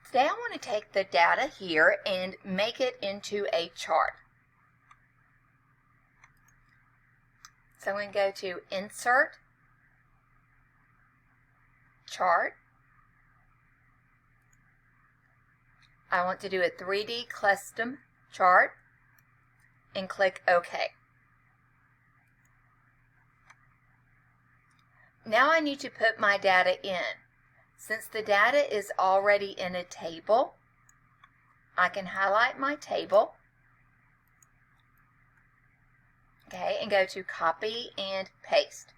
Today I want to take the data here and make it into a chart. So I'm going to go to Insert, Chart. I want to do a 3D custom chart and click OK. Now I need to put my data in. Since the data is already in a table, I can highlight my table, okay, and go to Copy and Paste.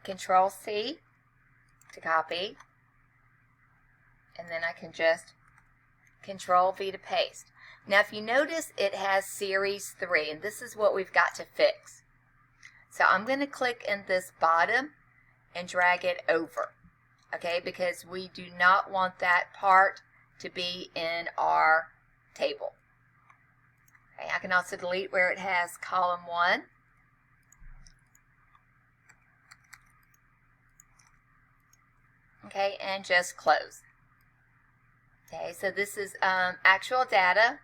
Control C to copy, and then I can just Control V to paste. Now if you notice, it has Series 3, and this is what we've got to fix. So I'm going to click in this bottom and drag it over, okay, because we do not want that part to be in our table. Okay, I can also delete where it has column 1. Okay, and just close. Okay, so this is actual data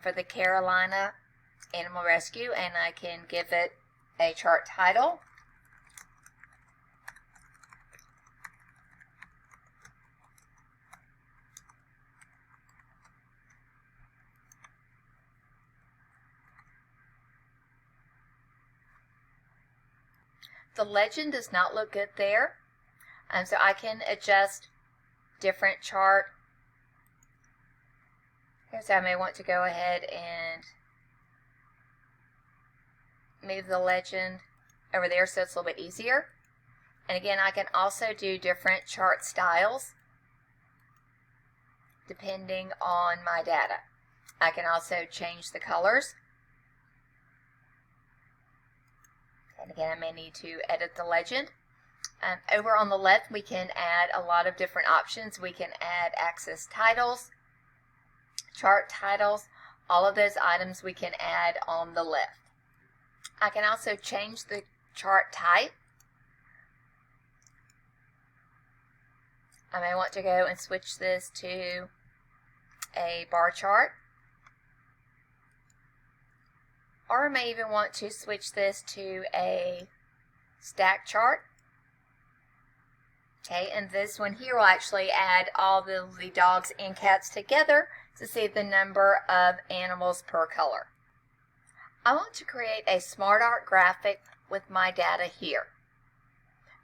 for the Carolina Animal Rescue, and I can give it a chart title. The legend does not look good there, so I can adjust different chart. So I may want to go ahead and move the legend over there so it's a little bit easier. And again, I can also do different chart styles depending on my data. I can also change the colors. And again, I may need to edit the legend. Over on the left, we can add a lot of different options. We can add axis titles, chart titles, all of those items we can add on the left. I can also change the chart type. I may want to go and switch this to a bar chart, or I may even want to switch this to a stack chart. Okay, and this one here will actually add all the dogs and cats together to see the number of animals per color. I want to create a SmartArt graphic with my data here.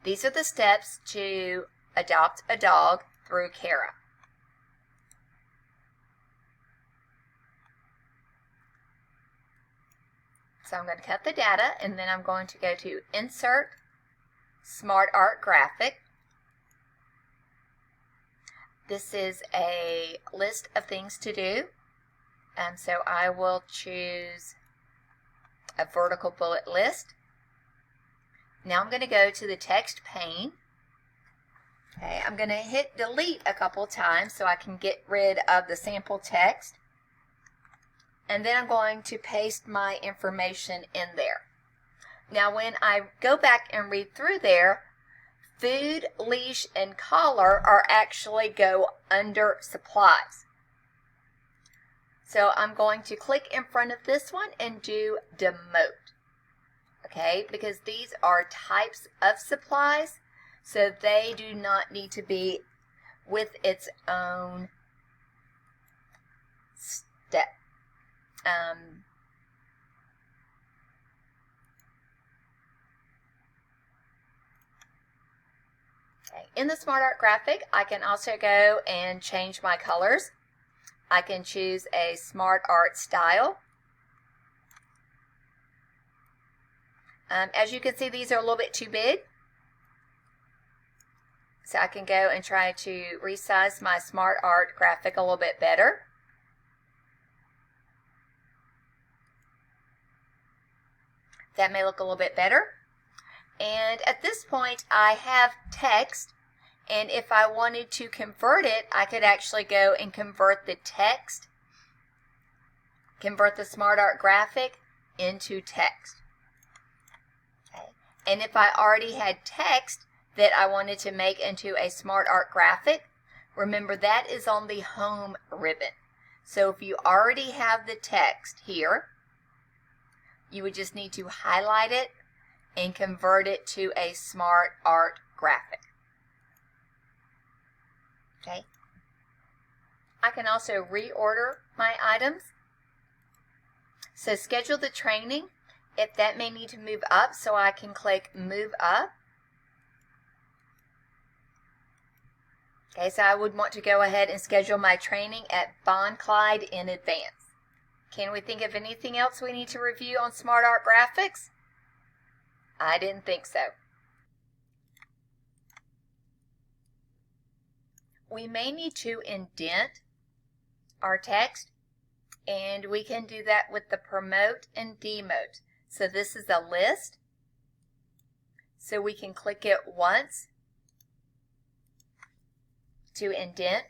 These are the steps to adopt a dog through Kara. So I'm going to cut the data, and then I'm going to go to Insert, SmartArt Graphic. This is a list of things to do, so I will choose a vertical bullet list. Now I'm going to go to the text pane. Okay, I'm going to hit delete a couple times so I can get rid of the sample text, and then I'm going to paste my information in there. Now when I go back and read through there, food, leash, and collar are actually go under supplies. So I'm going to click in front of this one and do demote. Okay, because these are types of supplies, so they do not need to be with its own step. In the SmartArt graphic, I can also go and change my colors. I can choose a SmartArt style. As you can see, these are a little bit too big. So I can go and try to resize my SmartArt graphic a little bit better. That may look a little bit better. And at this point, I have text, and if I wanted to convert it, I could actually go and convert the text, convert the SmartArt graphic, into text. Okay. And if I already had text that I wanted to make into a SmartArt graphic, remember that is on the home ribbon. So if you already have the text here, you would just need to highlight it and convert it to a SmartArt graphic. Okay. I can also reorder my items. So schedule the training, if that may need to move up, so I can click move up. Okay, so I would want to go ahead and schedule my training at Bond Clyde in advance. Can we think of anything else we need to review on SmartArt graphics? I didn't think so. We may need to indent our text, and we can do that with the promote and demote. So this is a list, so we can click it once to indent.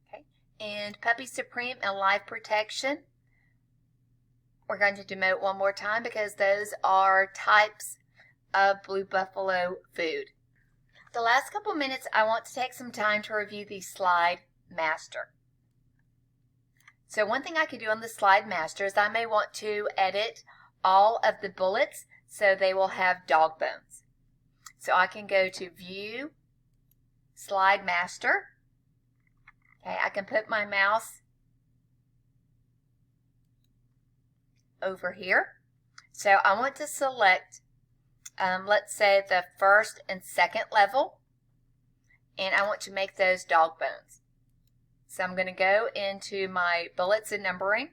Okay. And Puppy Supreme and Life Protection, we're going to demote one more time because those are types of Blue Buffalo food. The last couple minutes I want to take some time to review the Slide Master. So one thing I could do on the Slide Master is I may want to edit all of the bullets so they will have dog bones. So I can go to View, Slide Master. Okay, I can put my mouse over here. So I want to select, let's say, the first and second level, and I want to make those dog bones. So I'm going to go into my bullets and numbering.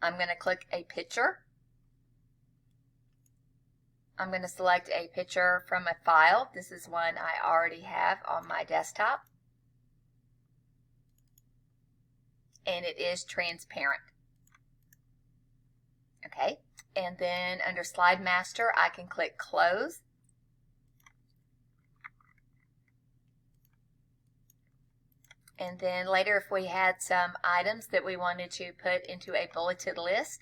I'm going to click a picture. I'm going to select a picture from a file. This is one I already have on my desktop. And it is transparent. Okay, and then under Slide Master, I can click Close. And then later, if we had some items that we wanted to put into a bulleted list,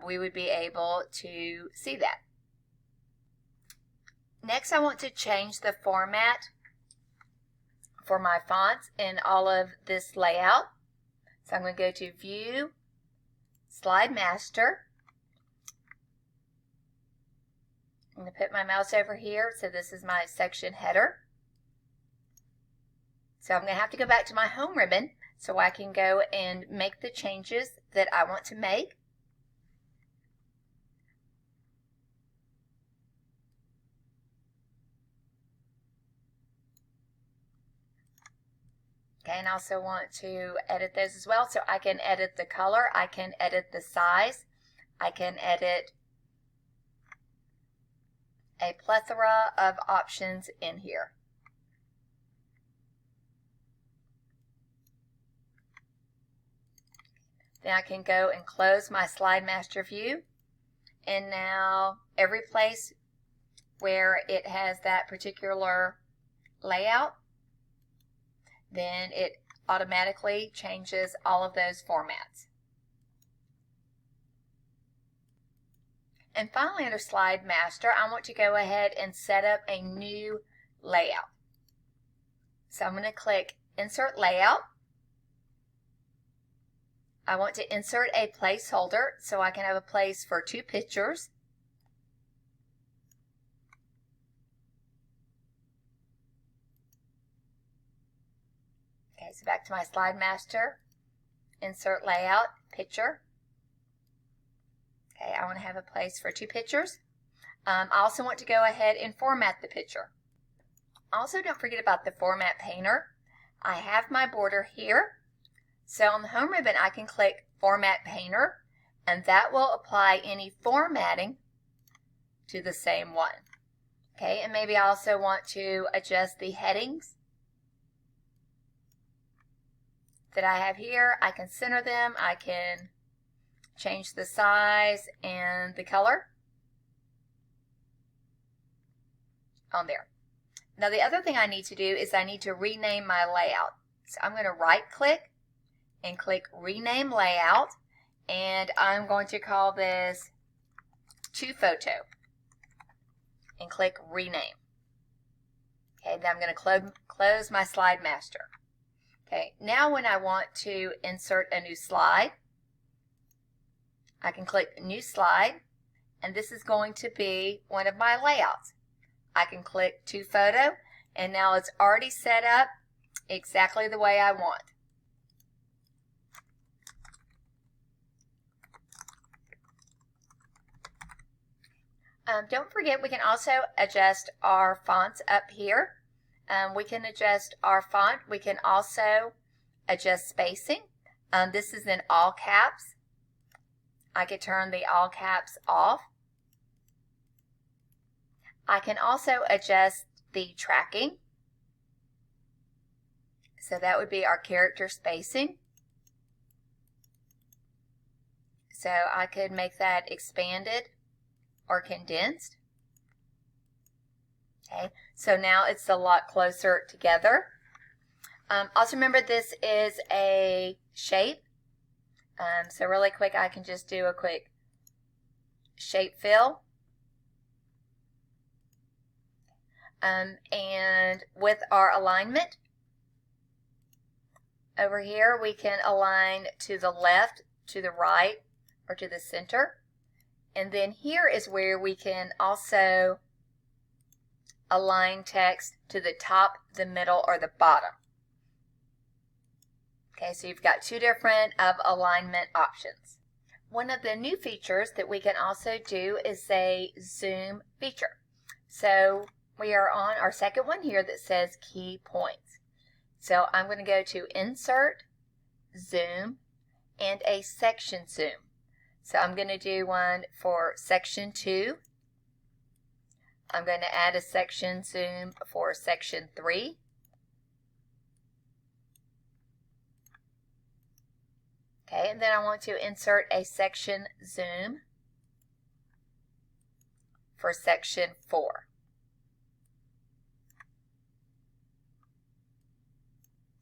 we would be able to see that. Next, I want to change the format for my fonts in all of this layout. So I'm going to go to View, Slide Master. I'm going to put my mouse over here. So this is my section header. So I'm going to have to go back to my home ribbon so I can go and make the changes that I want to make. Okay, and I also want to edit those as well. So I can edit the color, I can edit the size, I can edit a plethora of options in here. Then I can go and close my Slide Master view. And now every place where it has that particular layout, then it automatically changes all of those formats. And finally, under Slide Master, I want to go ahead and set up a new layout. So I'm going to click Insert Layout. I want to insert a placeholder so I can have a place for 2 pictures. Okay, so back to my Slide Master, Insert Layout, Picture. Okay, I want to have a place for 2 pictures. I also want to go ahead and format the picture. Also, don't forget about the Format Painter. I have my border here. So on the home ribbon, I can click Format Painter, and that will apply any formatting to the same one. Okay, and maybe I also want to adjust the headings that I have here. I can center them, I can change the size and the color on there. Now the other thing I need to do is I need to rename my layout. So I'm going to right click and click Rename Layout, and I'm going to call this To Photo and click Rename. Okay, then I'm going to close my slide master. Okay, now when I want to insert a new slide, I can click New Slide, and this is going to be one of my layouts. I can click To Photo, and now it's already set up exactly the way I want. Don't forget, we can also adjust our fonts up here. We can adjust our font. We can also adjust spacing. This is in all caps. I could turn the all caps off. I can also adjust the tracking. So that would be our character spacing. So I could make that expanded or condensed. Okay, so now it's a lot closer together. Also remember, this is a shape. So really quick, I can just do a quick shape fill. And with our alignment, over here we can align to the left, to the right, or to the center. And then here is where we can also align text to the top, the middle, or the bottom. Okay, so you've got two different alignment options. One of the new features that we can also do is a zoom feature. So we are on our second one here that says key points. So I'm going to go to Insert, Zoom, and a Section Zoom. So I'm going to do one for Section 2. I'm going to add a Section Zoom for Section 3. Okay, and then I want to insert a Section Zoom for Section 4.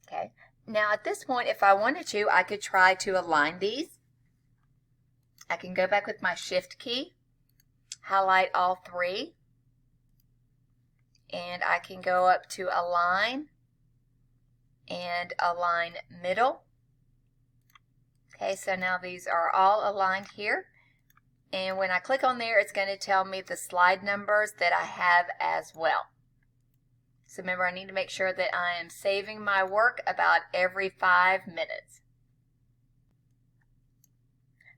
Okay, now at this point, if I wanted to, I could try to align these. I can go back with my Shift key, highlight all three, and I can go up to Align and Align Middle. Okay, so now these are all aligned here. And when I click on there, it's going to tell me the slide numbers that I have as well. So remember, I need to make sure that I am saving my work about every 5 minutes.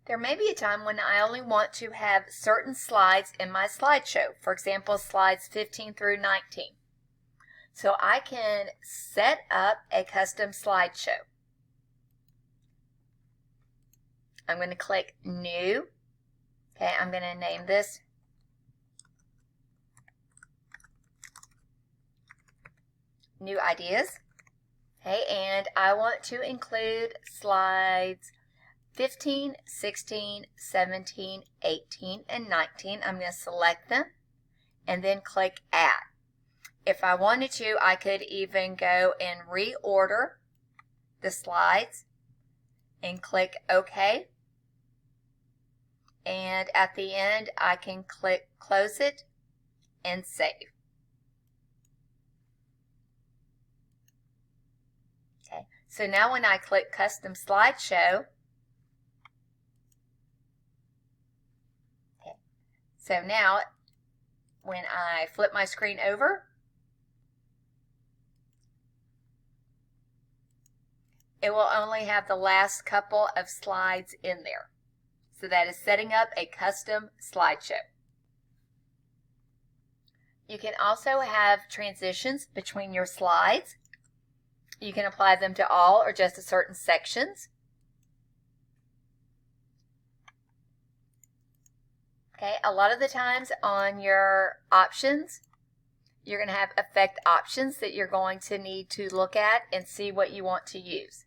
There may be a time when I only want to have certain slides in my slideshow. For example, slides 15 through 19. So I can set up a custom slideshow. I'm going to click New. Okay, I'm going to name this New Ideas. Okay, and I want to include slides 15, 16, 17, 18, and 19. I'm going to select them and then click Add. If I wanted to, I could even go and reorder the slides and click OK. And at the end, I can click Close It and Save. Okay, so now when I click Custom Slideshow, so now when I flip my screen over, it will only have the last couple of slides in there. So that is setting up a custom slideshow. You can also have transitions between your slides. You can apply them to all or just to certain sections. Okay, a lot of the times on your options, you're going to have effect options that you're going to need to look at and see what you want to use.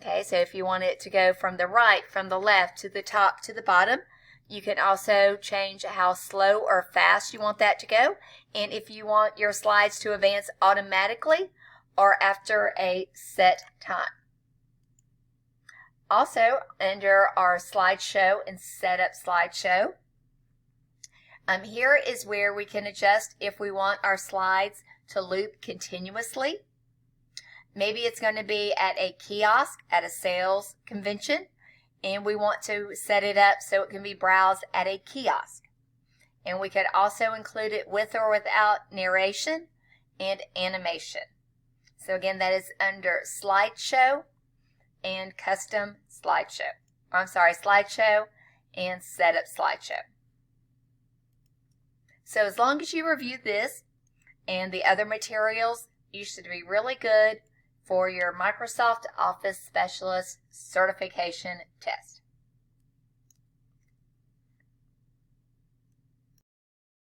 Okay, so if you want it to go from the right, from the left, to the top, to the bottom, you can also change how slow or fast you want that to go, and if you want your slides to advance automatically or after a set time. Also, under our slideshow and setup slideshow, here is where we can adjust if we want our slides to loop continuously. Maybe it's going to be at a kiosk at a sales convention, and we want to set it up so it can be browsed at a kiosk. And we could also include it with or without narration and animation. So again, that is under slideshow and custom slideshow. Slideshow and setup slideshow. So as long as you review this and the other materials, you should be really good for your Microsoft Office Specialist Certification test.